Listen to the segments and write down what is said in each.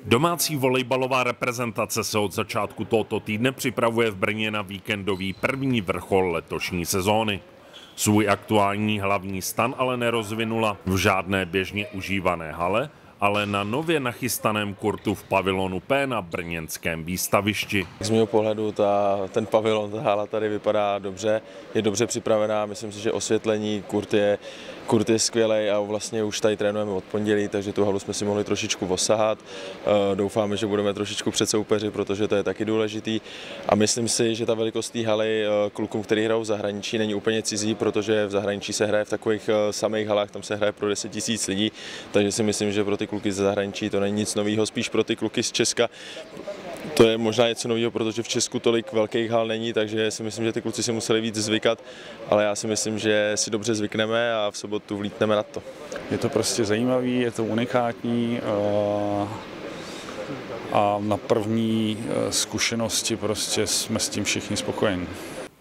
Domácí volejbalová reprezentace se od začátku tohoto týdne připravuje v Brně na víkendový první vrchol letošní sezóny. Svůj aktuální hlavní stan ale nerozvinula v žádné běžně užívané hale, ale na nově nachystaném kurtu v pavilonu P na brněnském výstavišti. Z mého pohledu ten pavilon, ta hala tady vypadá dobře, je dobře připravená, myslím si, že osvětlení, kurt je skvělej a vlastně už tady trénujeme od pondělí, takže tu halu jsme si mohli trošičku osahat. Doufáme, že budeme trošičku před soupeři, protože to je taky důležitý. A myslím si, že ta velikost té haly klukům, který hrajou v zahraničí, není úplně cizí, protože v zahraničí se hraje v takových samých halách, tam se hraje pro 10 000 lidí, takže si myslím, že pro ty kluky ze zahraničí to není nic nového, spíš pro ty kluky z Česka. To je možná něco nového, protože v Česku tolik velkých hal není, takže si myslím, že ty kluci si museli víc zvykat, ale já si myslím, že si dobře zvykneme a v sobotu vlítneme na to. Je to prostě zajímavý, je to unikátní a na první zkušenosti prostě jsme s tím všichni spokojeni.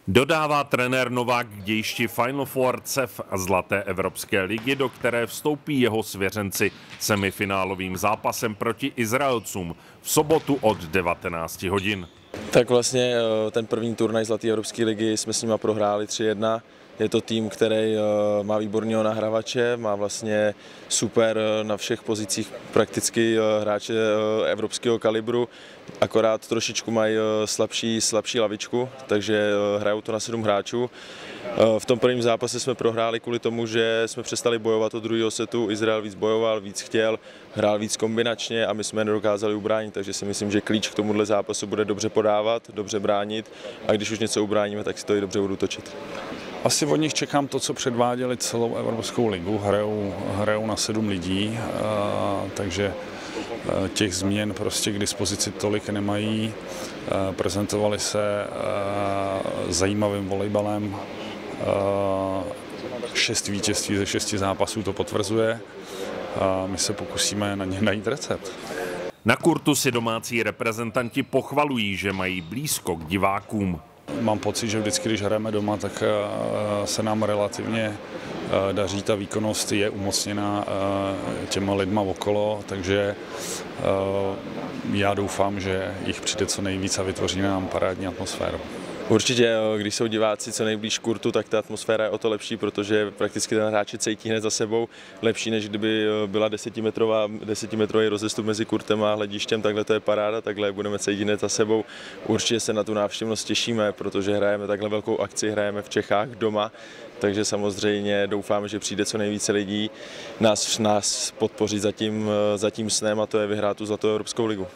Dodává trenér Novák k dějišti Final Four CEF a Zlaté evropské ligy, do které vstoupí jeho svěřenci semifinálovým zápasem proti Izraelcům v sobotu od 19 hodin. Tak vlastně ten první turnaj Zlaté evropské ligy jsme s nimi prohráli 3-1. Je to tým, který má výborného nahrávače, má vlastně super na všech pozicích prakticky hráče evropského kalibru, akorát trošičku mají slabší lavičku, takže hrajou to na 7 hráčů. V tom prvním zápase jsme prohráli kvůli tomu, že jsme přestali bojovat od druhého setu, Izrael víc bojoval, víc chtěl, hrál víc kombinačně a my jsme nedokázali ubránit, takže si myslím, že klíč k tomuhle zápasu bude dobře podávat, dobře bránit a když už něco ubráníme, tak si to i dobře budu točit. Asi od nich čekám to, co předváděli celou Evropskou ligu. Hrajou na 7 lidí, takže těch změn prostě k dispozici tolik nemají. Prezentovali se zajímavým volejbalem. 6 vítězství ze 6 zápasů to potvrzuje. My se pokusíme na ně najít recept. Na kurtu si domácí reprezentanti pochvalují, že mají blízko k divákům. Mám pocit, že vždycky, když hrajeme doma, tak se nám relativně daří, ta výkonnost je umocněna těma lidma okolo, takže já doufám, že jich přijde co nejvíc a vytvoříme nám parádní atmosféru. Určitě, když jsou diváci co nejblíž kurtu, tak ta atmosféra je o to lepší, protože prakticky ten hráči cítí hned za sebou, lepší, než kdyby byla 10metrový rozestup mezi kurtem a hledištěm, takhle to je paráda, takhle budeme cítit hned za sebou. Určitě se na tu návštěvnost těšíme, protože hrajeme takhle velkou akci, hrajeme v Čechách doma, takže samozřejmě doufáme, že přijde co nejvíce lidí nás podpořit za tím snem, a to je vyhrát tu Zlatou evropskou ligu.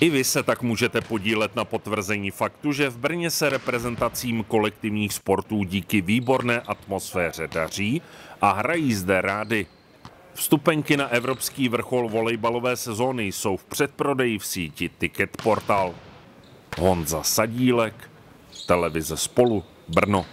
I vy se tak můžete podílet na potvrzení faktu, že v Brně se reprezentacím kolektivních sportů díky výborné atmosféře daří a hrají zde rády. Vstupenky na evropský vrchol volejbalové sezóny jsou v předprodeji v síti Ticket Portal. Honza Sadílek, televize Spolu, Brno.